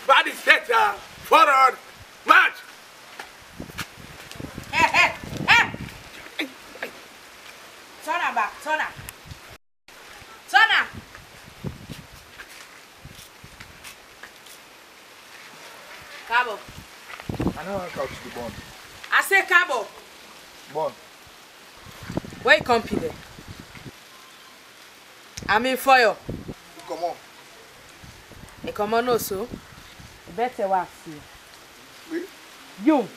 Body set, forward, march. Hey. Turn her back, turn her. Cabo. I know how to the bond. I say Cabo. Bond. Where you come, Peter? I'm in for you. Come on. You come on also. Better wax you. Oui. You.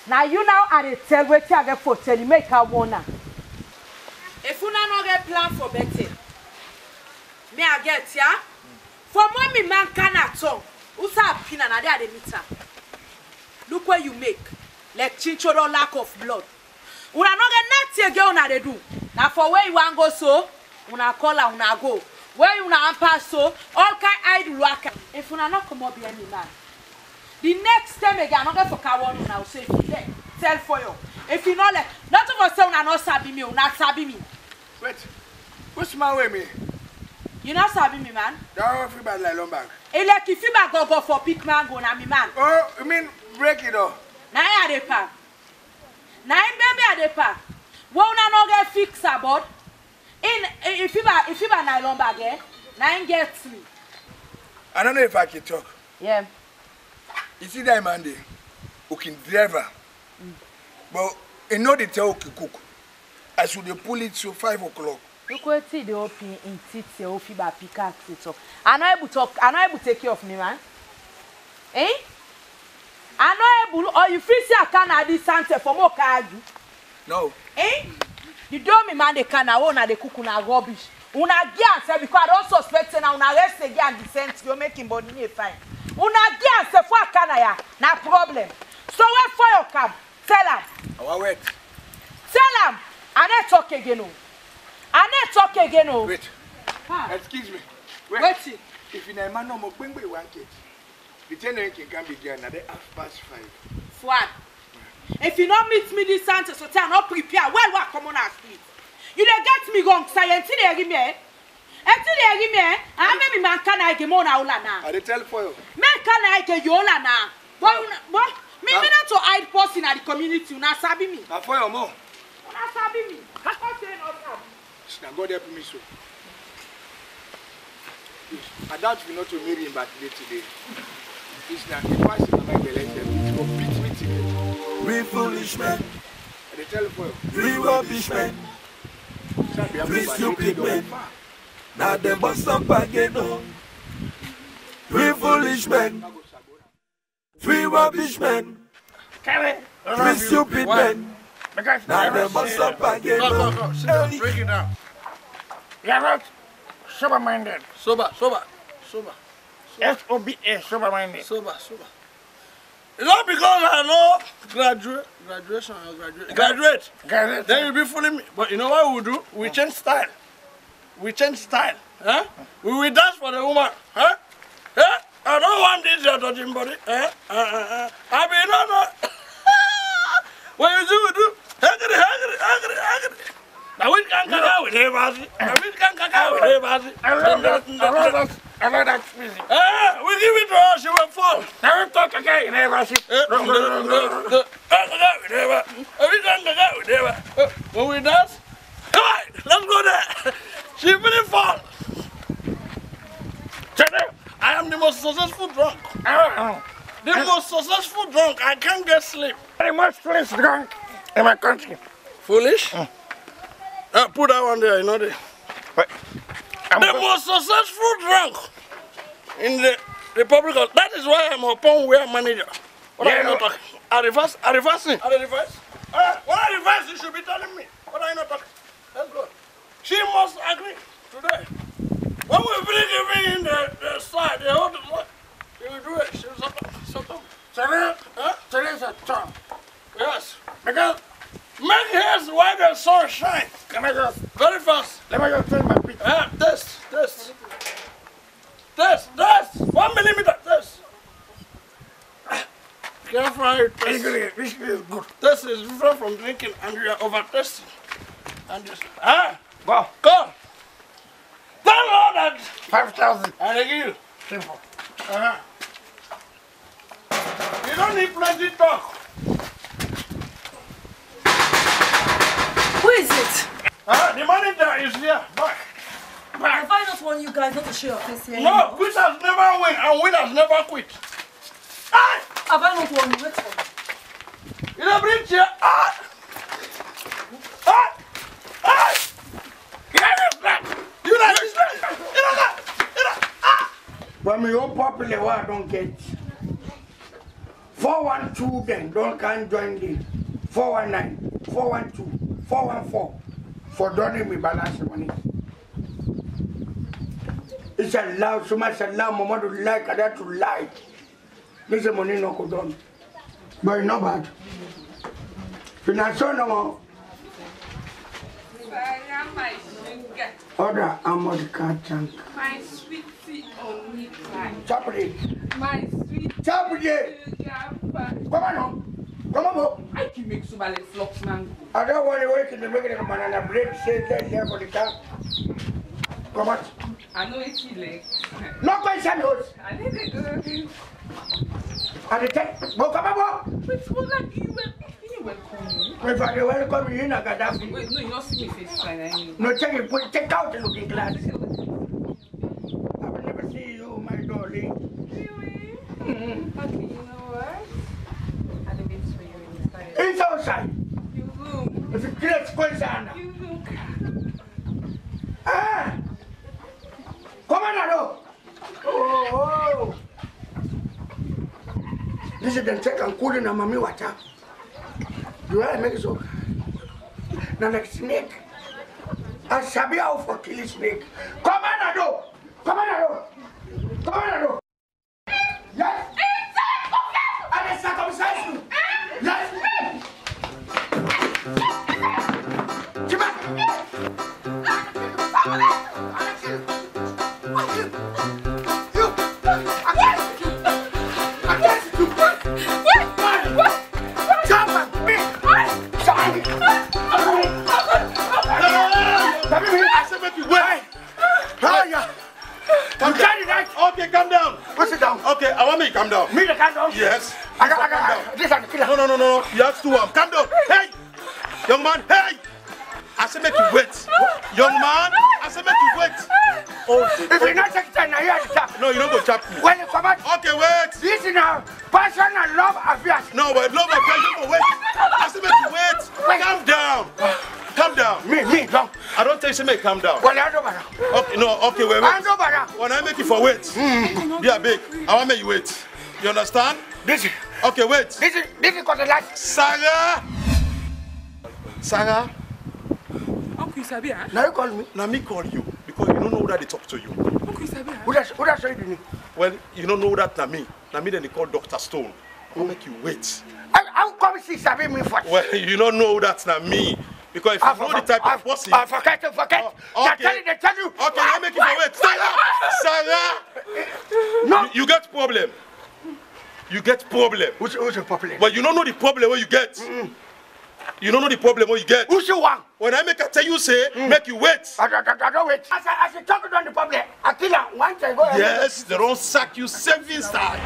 Now you now are the tell where you get for tell you make a wanna. If you not get plan for better, me I get ya. For mommy man cannot talk. Usa pina na there the meter. Look where you make. Like chinchoro lack of blood. Una no get nothing girl na they do. Now for where you want go so, una call and una go. Where you na pass so, all kind idle work. If una not come up be any man. The next time again, I'm not for coward now. So if you there, tell for you. If you not like, not to say una not sabi me, una sabi me. Wait. What's my way, me? You not sabi me, man. Don't feel bad like Lombard. Like if you go for pick mango na me man. Oh, you mean break it off? Na ya dey pa. Na him baby a dey pa. We una no get fix about. If you ba nylon bag, na him get me. I don't know if I can talk. Yeah. You see that man there? Who can driver. But you know the tell who cook. I should pull it to 5 o'clock. Look what the open in tits your fiba pickaxe it up. I know able talk. I know able take care of me, man. Eh? I know able or you feel say I can add this answer for more card. No. Eh? You don't me man they can own and they cook una rubbish. Una gear because I don't suspect now una rest again decent you making body fine. Una gear say for canaya na problem. So where for your cab? Tell am. Our wait. Tell am. I not talk again. I not talk again. Wait. Excuse me. Wait. If you man no more bring 1 kg. The 10 can be there now. They 5:30. What? If you don't meet me this answer, so tell not prepare. Well, what come on and sleep? You don't get me wrong, science. Until they give me, I maybe man can I get more now. I tell for you. Man can I get you all now? What? Me not to hide person at the community. Una sabi me. I for you more. Una sabi me. I can't say no problem. Now God help me so. I doubt you not to marry him back today. It's not the person of my election. Go beat me today. We foolish men. I tell for you. We rubbish men. We stupid men. Now they must stop again. We foolish men. We rubbish men. We stupid men. Now they must stop again. Go. Sit down. Break it down. You're not sober-minded. Sober. S-O-B-A, sober-minded. Sober. It's not because I know graduate. Then you'll be fooling me. But you know what we do? We change style. Huh? We will dance for the woman. Huh? I don't want this your touching body. I mean, no. What you do, we do. Hungry. Now we can't go out with him, I love that music. we give it to her, she will fall. Now we talk again, When we dance, come on, let's go there. She will fall. I am the most successful drunk. The most successful drunk. I can't get sleep. The most foolish drunk in my country. Foolish? Put that one there, you know the most successful drunk in the Republic of... That is why I'm upon where manager. What are you not talking? I reverse. What I reverse, you should be telling me. What are you not talking? Let's go. She must agree today. When we bring him in the side, the whole month, she will do it. She will Today's a tongue. Yes. Because make hairs while the sun shines. can I just Very fast. let me just turn my feet. This. 1 millimeter. This. Careful how you taste. This is good. This is different from drinking and you are over tasting. And this. Go. Go. Tell Lord that 5,000. I give you. Simple. don't need plenty talk. Who is it? The manager is here. Back. Have I not warned you guys not to show your face here? No, quitters never win and winners never quit. Have I not warned you? Wait for me. You don't bring chair. But me own popular what I don't get. 412 then don't can join the 419, 412, 414 for donning me balance money. It's allowed so much allowed mama to like and that to like. This is money no go done. But it's not bad. Financial no more. My sugar. Order America tank. My sweetie only cry. Chocolate. My sweet Chocolate. Come on. Come on. I can make so many flocks mango. I don't want to work in the making of banana bread. Say that there for the car. Come on. I know it's like. No question. I need to go. And the tech. Go come on. Which one like you welcome me? If I welcome you in a Gaddafi. Wait, no, you don't see me face fine. I mean. No, check it. Take out the looking glass. I will never see you, my darling. Really? Okay, you know what? I'll wait for you inside. It's outside. You look. If it creates question. You look. Ah! Come on, Ado. Oh. This is the check and cooling and mommy water. You want to make it so? Now, like snake. I sabi how for killing snake. Come on, Ado. Come on, Ado. Come on, Ado. Yes. I circumcise you. Yes. Come on. Okay, calm down. Sit down. Okay, I want me to calm down. Me to calm down? Yes. I got this is the killer. No. You have to calm down. Hey! Young man, hey! I said make you wait. Young man, I said make you wait. Oh, if you not take time, now you have to tap. No, you don't go chap me. When you come out, Okay, wait. this is now passion and love affairs. No, wait, love my friend, you go wait. I said make you wait. Calm down. Calm down. Me, don't. I don't tell you, say make calm down. Well, I don't matter. Okay, no, okay, wait. I don't matter. When I make you for wait, be a big. I want make you wait. You understand? This is Okay, wait. because the last. Sarah, Uncle Isabia. Now you call me. now me call you because you don't know that they talk to you. Uncle Isabia. Who that say to me? Well, you don't know that na me. Na me then they call Dr. Stone. I'll make you wait. I'll come see Sabi me first. Well, you don't know that's not me. Because if you know the type of person... Forget. Oh, Okay. They tell you. Okay, I'll make you for wait. Sarah! No. You get problem. You get problem. Who's the problem? But you don't know the problem where you get. You don't know the problem where you get. Who's the one? When I make a tell you say, make you wait. I don't wait. As I talk about the problem, I kill her once I go. Yes, they don't sack you 7 stars.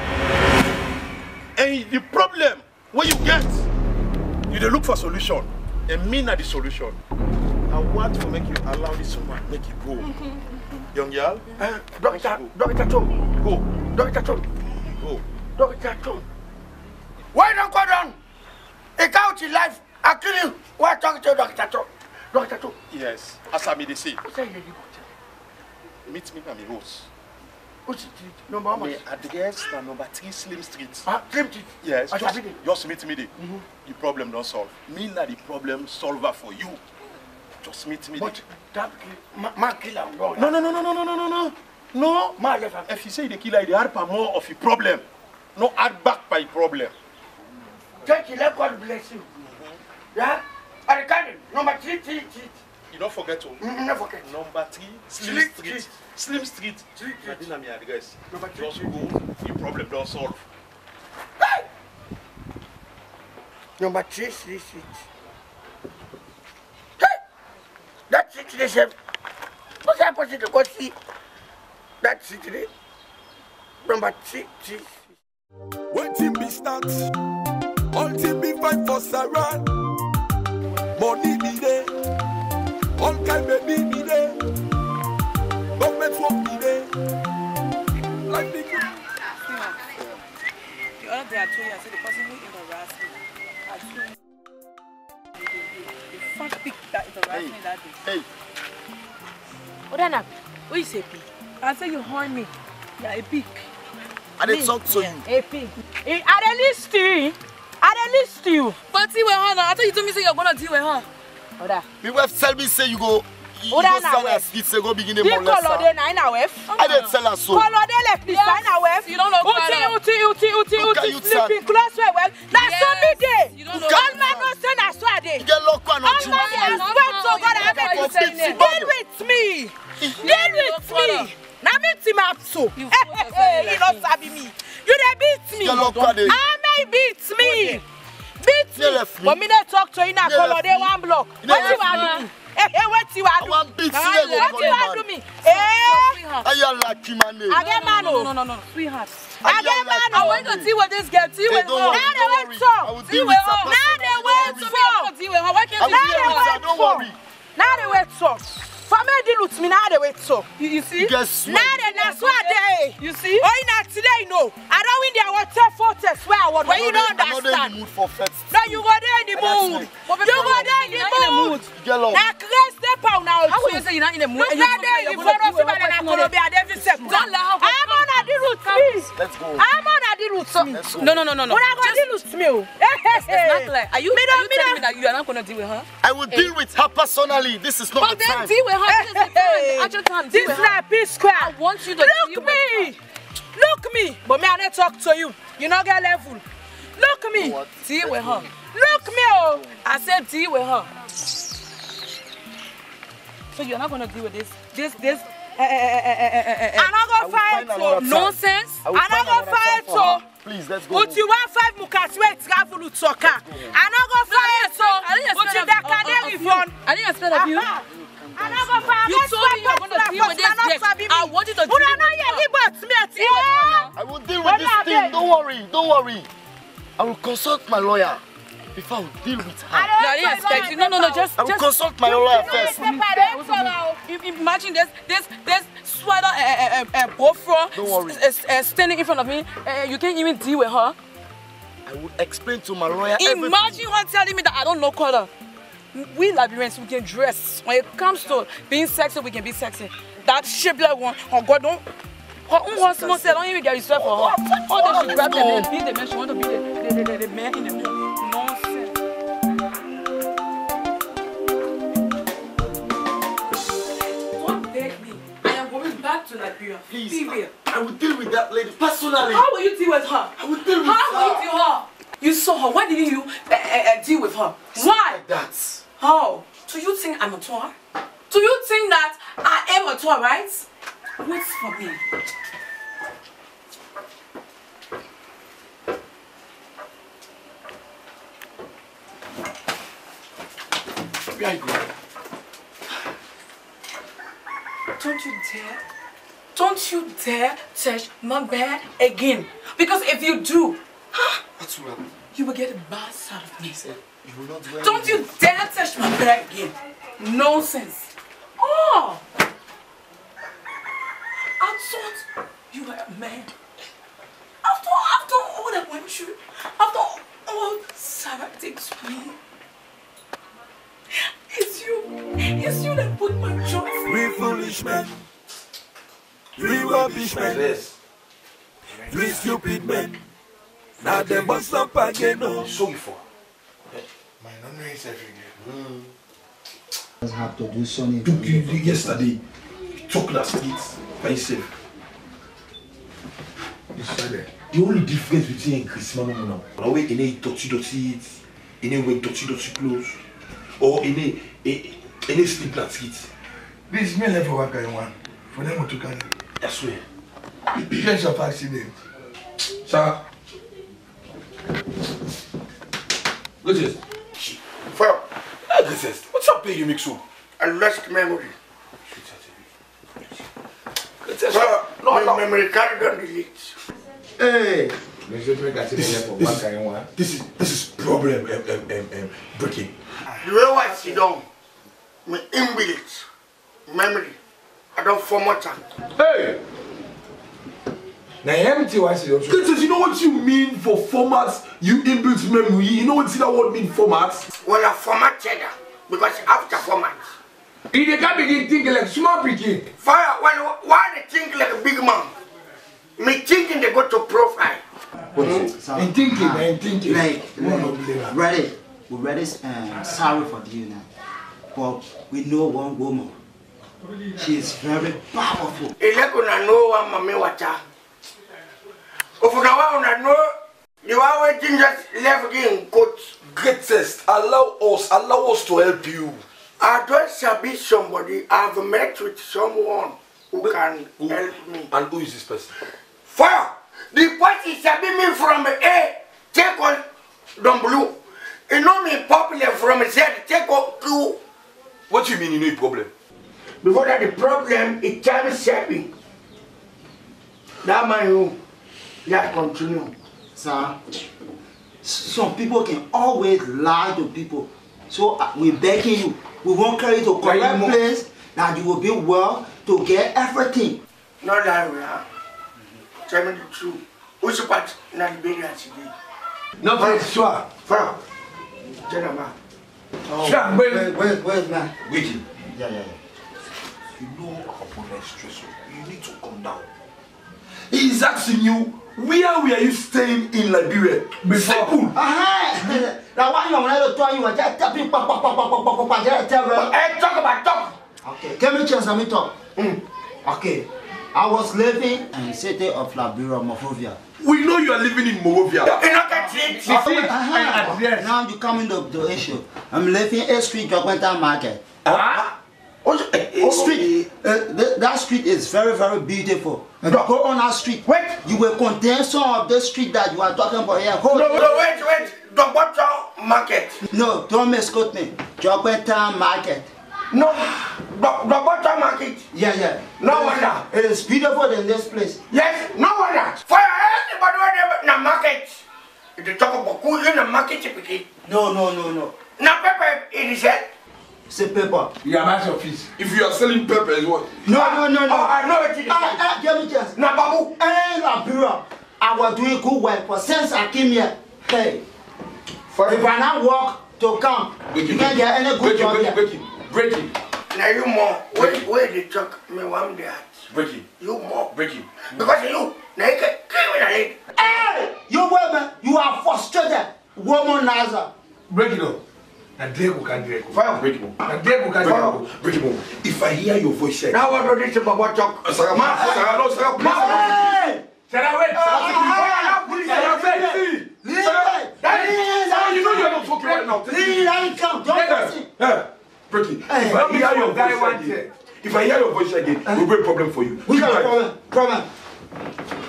And the problem where you get, you dey look for solution. And me not the solution. I want to make you allow this woman make you go. Young girl, Doctor Tom. go. Doctor Tom. Go. Doctor Tom. Why don't go down? A couch in life. I kill you. Why talk to Doctor Tom? Doctor Tom. Yes. As I may say, Who say you meet me at my house. Who's it? Number how much? The address na number 3 Slim Street. Claim it. Yes. I shall be Just meet me there. The problem don't solve. Me na the problem solver for you. Just meet me there. But that man kill him. No. No. Man left him. If you say the killer, they add more of a problem. No add back by problem. Thank you. Let God bless you. Yeah? I can't. Number 3. You don't forget to. Never forget. Number 3 Slim Street. Street. Slim Street. Street. That's my address. Number 3. Just go. The problem don't solve. Number 3 Street. Hey! That city they say. What's that person to go see? That city. Number 3. What him be start. All team be fight for Saran. Money be there. All kind baby be there. Government work be there. Like the good. The other day I told you, I said the person who embarrassed me. I told you. The first pick that embarrassed me that day. Hey. Odana, what you say, pig? I said you horn me. Yeah, a pig. I didn't talk to you. A pig. I dey list you. I dey list you. But deal with her now. I thought you told me say you're gonna deal with her. Oda. The wife tell me say you go. You go sell us. It's a go begin the molester. Color na ina wef. I didn't tell her so. Color like this na ina wef. You don't know Uti sleeping close well. Na so me dey. You don't know. All man no say na so I dey. You get locked and not All man dey swear to God I beg you deal with me. Deal with me. Na me team up so. You don't sabi me. You dey beat me. I may beat me. Beat me. But me not talk to you na color dey one block. What you want do? What you want do? What you want do me? Are you lucky man? I get man. No, sweetheart. I get man. I want to deal with this girl. Deal with her. Now they wait so. Deal with her. Now they wait so. Deal with her. Why can't you deal with her? Don't worry. Now they wait so. For me deal with me now they wait so. You see? Guess Now they that's what they. You see? Oh, not today no. I don't win their water fortress where I want. When you don't I'm not in the understand. mood for fest. No, you go there in the mood. You go there in the mood. Get low. Now crazy step out now. How will you say you're not in the mood? Look at them in front of you and I'm gonna be at every second. Don't let her. I'm on a deal with me. Let's go. I'm on a deal with me. Let's go. No. But I'm gonna deal with me. It's not like. Are you telling me that you are not gonna deal with her? I will deal with her personally. This is not But the then time. deal with her. This is the time. The actual time. Deal This with is her. not P square. I want you to deal Look with her. me. Look me. But me I not talk to you. You not get level. Look me. What? Deal with her. Look me. Oh. I said deal with her. So you're not gonna deal with this. I'm not gonna fight so. Nonsense. I will I'm not find gonna another fight time for her. so. Please, let's go. But you want 5 mukas where travel to soccer. I'm not gonna fight so. I didn't But you expect that can refund. I didn't expect of you. I'm not gonna fight. You told me you were gonna deal with this bitch. I want you to deal with her. I will deal with this thing. Don't worry. I will consult my lawyer before I will deal with her. No, I didn't expect you. No, just. I will consult my lawyer first. Imagine this sweater boyfriend Don't worry. standing in front of me. You can't even deal with her. I will explain to my lawyer everything. Imagine her telling me that I don't know color. We Liberians, we can dress. When it comes to being sexy, we can be sexy. That shapeless one, oh God, don't even get respect for her. Oh, then she grab the man, beat the man. She want to be the man in the room. Nonsense. Don't beg me. I am going back to Liberia. Please, Period. I will deal with that lady personally. How will you deal with her? I will deal with How will you her. deal with her? You saw her. Why didn't you deal with her? Why? Like that. How? Do you think I'm a tour? Do you think that I am a tour, right? Wait for me. Where are you going? Don't you dare touch my bed again. Because if you do, What's wrong? you will get a bath out of me. You will not do Don't you dare touch my bed again. Nonsense. Oh! I thought you were a man. After all I went through, after all Sarah did to me, it's you that put my joy free. We foolish men. We rubbish men. We stupid men. Now they must stop again. No. So before. My number is every Just have to do something. Took you yesterday. Chocolate sweets by yourself. The only difference between Christmas now, now we any dirty eat, any way dirty clothes, or any sleep that eat. This may never work in one. For them to come. I swear. Just of accident. Sir. What is? Well, What's up, you mix up? I lost memory. Well, My memory card got delete. Hey, This is problem breaking. The way I sit down, my inbuilt memory, I don't format. Hey! Now empty was it? You know what you mean for formats? You inbuilt memory. You know what that word mean formats? Well, I formatted because after format. You can't begin thinking like small picking. Fire, why they think like a big man? Me thinking they go to profile. I'm thinking. Like, we're ready, sorry for you now. But we know one woman. She is very powerful. Ilekuna know one mami water. Ufunawa una know you are waiting just left in court. Greatest, allow us to help you. I don't sabi somebody. I've met with someone who can help me. And who is this person? Fire! The party sabi me from A, take on down blue. You know me popular from Z, take on Q. What do you mean you know a problem? Before that the problem, it can sabi. That man who, yeah, continue. Sir, some people can always lie to people. So we're begging you. We won't carry you to correct place that you will be well to get everything. Not that we are. Tell me the truth. Who's the part in the baby today? No, sure. Fire. Gentlemen. Where's man? Waiting. Yeah. You know upon that stress, you need to come down. He is asking you, where were you staying in Liberia before? Now why you want to tell you just tapping talk about talk. Okay, give me a chance, let me talk. Okay. I was living in the city of Liberia, Monrovia. We know you are living in Monrovia. Now you come in the issue. I'm living in Street Jogwenta Market. Street. That street is very, very beautiful. Go on that street. Wait. You will contain some of the street that you are talking about here. Wait. Jogwenta Market. No, don't misquote me. Jogwenta Market. No, Jogwenta Market. Yeah. No wonder. It is beautiful in this place. Yes, no wonder. For anybody in the market, if you talk about who in the market, No. Now, pepper, it is it. It's a paper. You are master of fees. If you are selling pepper, is what? No. Oh, I know it is. Give me chance. Now, Babu. Hey, Liberia, I was doing good work, but since I came here, hey, if I not work to come, you can't get any good job here. Breaking. Now you more. Where they talk me one day. Breaking. You more. Breaking. Because you, now you can criminal. Hey, you woman, you are frustrated, womanizer. Break it up. Fire. Break it up. If I hear your voice, Now what do this about talk? Sarah, Hey! you know you're not talking right now. Break it. If I hear your voice again, we'll be a problem for you. Which problem?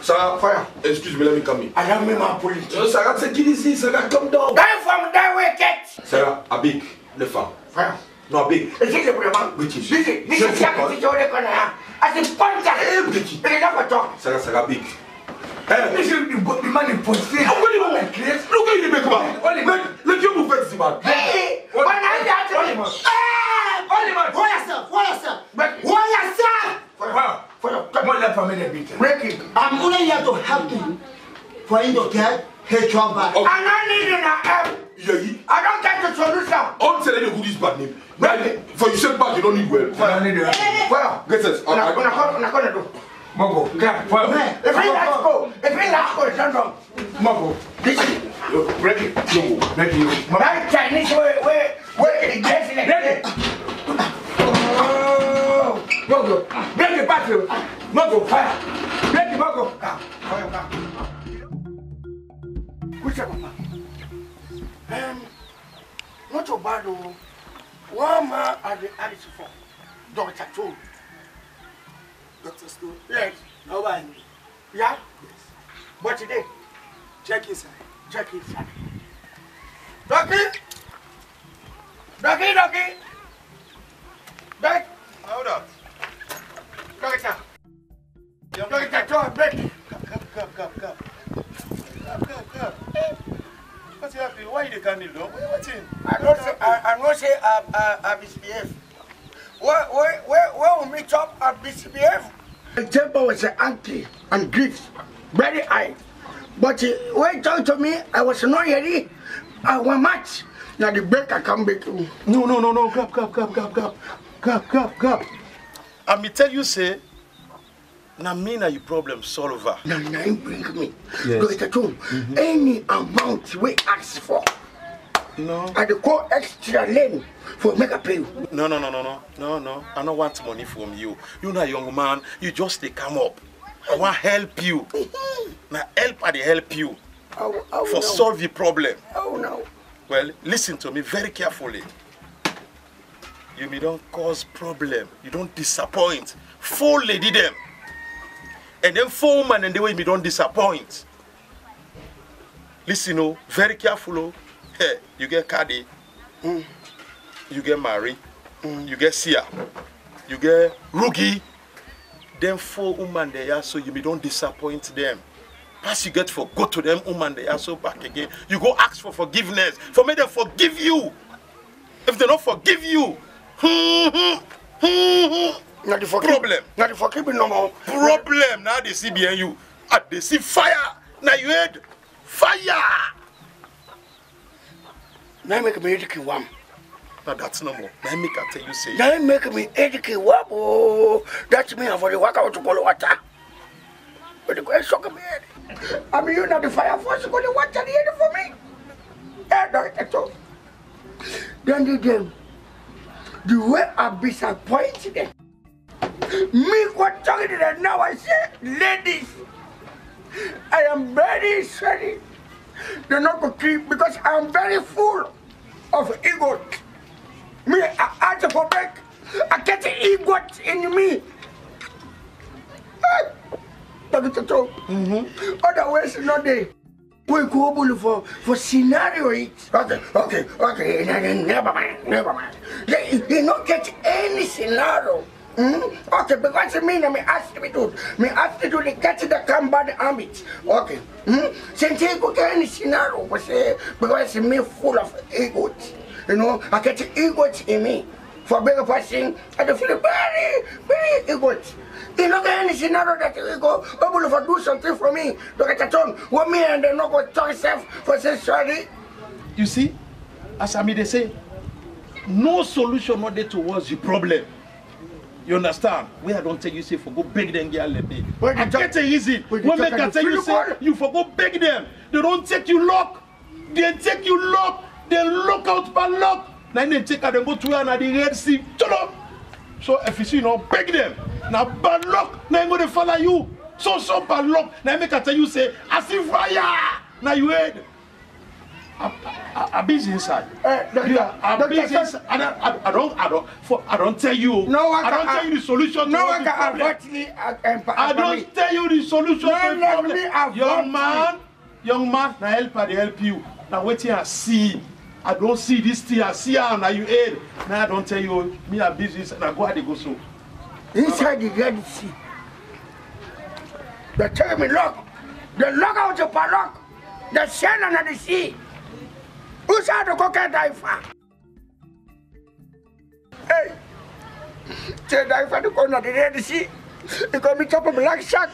Sarah, Fire. Excuse me, let me come in. I don't mean my police. Sarah, take it easy. Sarah, come down. Die from that way, cat. Sarah, a big left arm. Fire. No, a big. This is the problem. Which is? This is Jackie Joe. As a puncher. Break it. They never talk. Sarah, big. This is the man in position. I'm going to look at you, make man. Let you move fancy, man. Hey, when I got to him. Hold yourself. Breaking. I'm only here to help you for you to get HR back. I'm not needing a help. Yeah, I don't get the solution. I'm telling you who this bad name. For you said bad, you don't need well. Well, Get us. I'm not gonna do. Mogo, if he let's go, stand up. Mogo, this is break it. That Chinese way, it gets in it. Oh, Mogo, break it back to Mogo, fire. Break it, Mogo. Fire. What's up, Papa? Not so bad, though. One man at the Alice for Dr. Cho. Dr. Stone? Yes. How are you? Yeah? Yes. What today? Check inside. Check inside. Ducky! Hold up. Doctor, break. Come. candle, though. What you I know say I misbehave. Where will me chop I misbehave? The temper was angry and grief, very high. But when he talked to me, I was not ready. I was much. Now the breaker come back. No. Gap. I me tell you, say, now me na your problem solver. Now you bring me. Yes. Go to any amount we ask for. No. I go extra lane for make a pay. No. I don't want money from you. You're not a young man. You just they come up. I want to help you. Now I help you for solve the problem. Oh no. Well, listen to me very carefully. You may don't cause problem. You don't disappoint. 4 lady them. And then 4 women and the way me don't disappoint. Listen, oh, very careful. Oh. Hey, you get Cardi, you get Mary, you get Sia, you get Rugi. Them 4 women there, so you may don't disappoint them. As you get for go to them women there, so back again. You go ask for forgiveness. For me, they forgive you. If they don't forgive you, not the problem. Not the forgiving no more. Problem. Now they see behind you. They see fire. Now you heard fire. Now make me educate one. No, that's no more. Now make I tell you say. Now make me educate one. Oh, that's me for the work out to follow water. But the question shock me. I mean, you know the fire force go to water the end for me. That's all. Then the way I be disappointed. Me what talking to them now I say, ladies, I am very sorry. They're not going to keep because I am very full of ego. Me, I ask for back. I get the ego in me. Otherwise, not there. We go for scenario it. Okay, never mind. They not get any scenario. Okay, because me ask me to get the combat ambit. Okay. Since you go get any scenario, because me full of ego. You know, I get ego in me. For better person, I feel very ego. You know, any scenario that you go able to do something for me. Look at the tongue. What me and they not go talk self for say sorry. You see, as I mean they say, no solution not there towards the problem. You understand? We don't tell you say for go beg them girl let me. I get it easy. When make I tell you say you for go beg them. They don't take you lock. They take you lock. They lock out by lock. Then they take her and go to her and the Red Sea. So if you see no beg them. Now bad luck. Now I'm gonna follow you. So bad luck. Now make I tell you say I see fire. Now you heard. I'm busy inside. I'm busy inside. I don't tell you. No, I don't tell you the solution. No, I don't tell you the solution to the problem. Young man, now help you. Now wait here and see. I don't see this thing. I see how now you heard. Now I don't tell you. Me I'm busy inside. Now go ahead and go so. Inside the Red Sea. They tell me lock. They lock out the padlock. The sand under the sea. Who's out to go get diver? Hey, say diver to go under the Red Sea. You got me top of black shark.